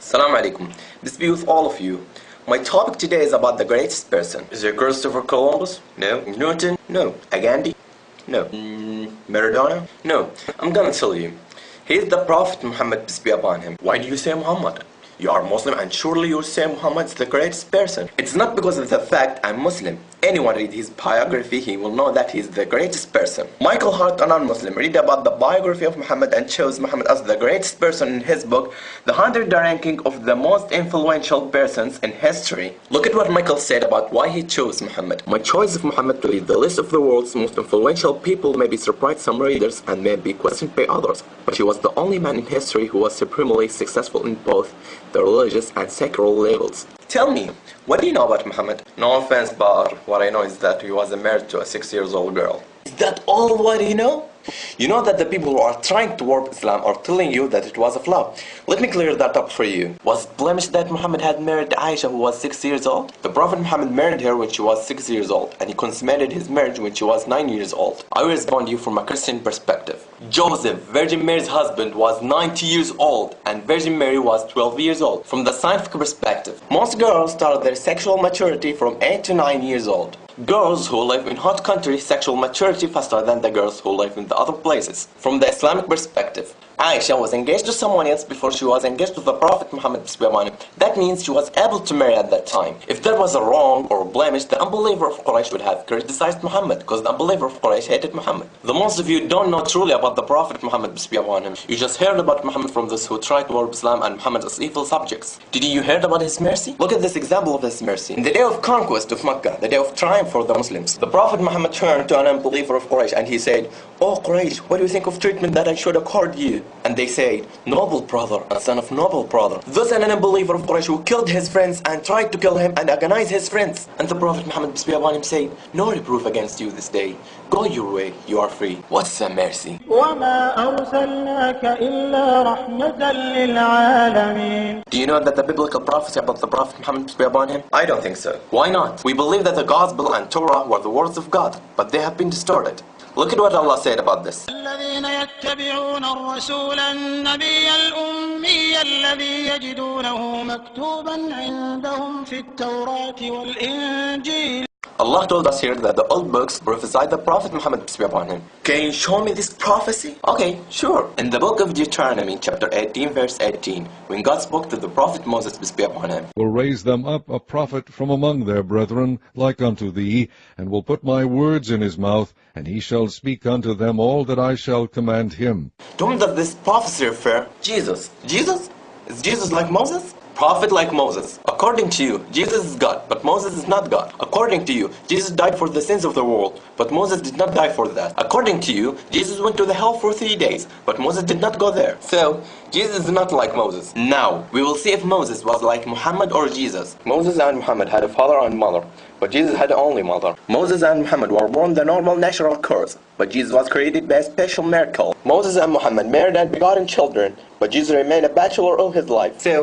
Assalamu alaikum. Peace be with all of you. My topic today is about the greatest person. Is it Christopher Columbus? No. Newton? No. Gandhi? No. Maradona? No. I'm gonna tell you. He is the Prophet Muhammad, peace be upon him. Why do you say Muhammad? You are Muslim and surely you say Muhammad is the greatest person. It's not because of the fact I'm Muslim. Anyone read his biography, he will know that he is the greatest person. Michael Hart, a non-Muslim, read about the biography of Muhammad and chose Muhammad as the greatest person in his book, The 100 Ranking of the Most Influential Persons in History. Look at what Michael said about why he chose Muhammad. My choice of Muhammad to lead the list of the world's most influential people may be surprised some readers and may be questioned by others, but he was the only man in history who was supremely successful in both the religious and secular levels. Tell me, what do you know about Muhammad? No offense, but what I know is that he was married to a 6-year-old girl. Is that all what you know? You know that the people who are trying to warp Islam are telling you that it was a flaw. Let me clear that up for you. Was it blemished that Muhammad had married Aisha who was 6 years old? The Prophet Muhammad married her when she was 6 years old, and he consummated his marriage when she was 9 years old. I will respond to you from a Christian perspective. Joseph, Virgin Mary's husband, was 90 years old, and Virgin Mary was 12 years old. From the scientific perspective, most girls start their sexual maturity from 8 to 9 years old. Girls who live in hot countries sexual maturity faster than the girls who live in the other places. From the Islamic perspective, Aisha was engaged to someone else before she was engaged to the Prophet Muhammad. That means she was able to marry at that time. If there was a wrong or blemish, the unbeliever of Quraysh would have criticized Muhammad, because the unbeliever of Quraysh hated Muhammad. The most of you don't know truly about the Prophet Muhammad. You just heard about Muhammad from those who tried to warp Islam and Muhammad as evil subjects. Did you hear about his mercy? Look at this example of his mercy. In the day of conquest of Mecca, the day of triumph for the Muslims, the Prophet Muhammad turned to an unbeliever of Quraysh and he said, "Oh Quraysh, what do you think of treatment that I should accord you?" And they said, "Noble brother, a son of noble brother." Thus an unbeliever of Quraysh who killed his friends and tried to kill him and agonize his friends. And the Prophet Muhammad, peace be upon him, said, "No reproof against you this day. Go your way, you are free." What's a mercy? Do you know that the biblical prophecy about the Prophet Muhammad, peace be upon him? I don't think so. Why not? We believe that the Gospel and Torah were the words of God, but they have been distorted. Look at what Allah said about this. الذين يتبعون الرسول النبي الأمي الذي يجدونه مكتوبا عندهم في التوراة والإنجيل. Allah told us here that the old books prophesied the Prophet Muhammad, peace be upon him. Can you show me this prophecy? Okay, sure. In the book of Deuteronomy, chapter 18, verse 18, when God spoke to the Prophet Moses, peace be upon him, "Will raise them up a prophet from among their brethren, like unto thee, and will put my words in his mouth, and he shall speak unto them all that I shall command him." To whom does this prophecy refer? Jesus. Jesus? Is Jesus like Moses? Prophet like Moses. According to you, Jesus is God, but Moses is not God. According to you, Jesus died for the sins of the world, but Moses did not die for that. According to you, Jesus went to the hell for 3 days, but Moses did not go there. So, Jesus is not like Moses. Now, we will see if Moses was like Muhammad or Jesus. Moses and Muhammad had a father and mother, but Jesus had only mother. Moses and Muhammad were born the normal natural course, but Jesus was created by a special miracle. Moses and Muhammad married and begotten children, but Jesus remained a bachelor all his life. So,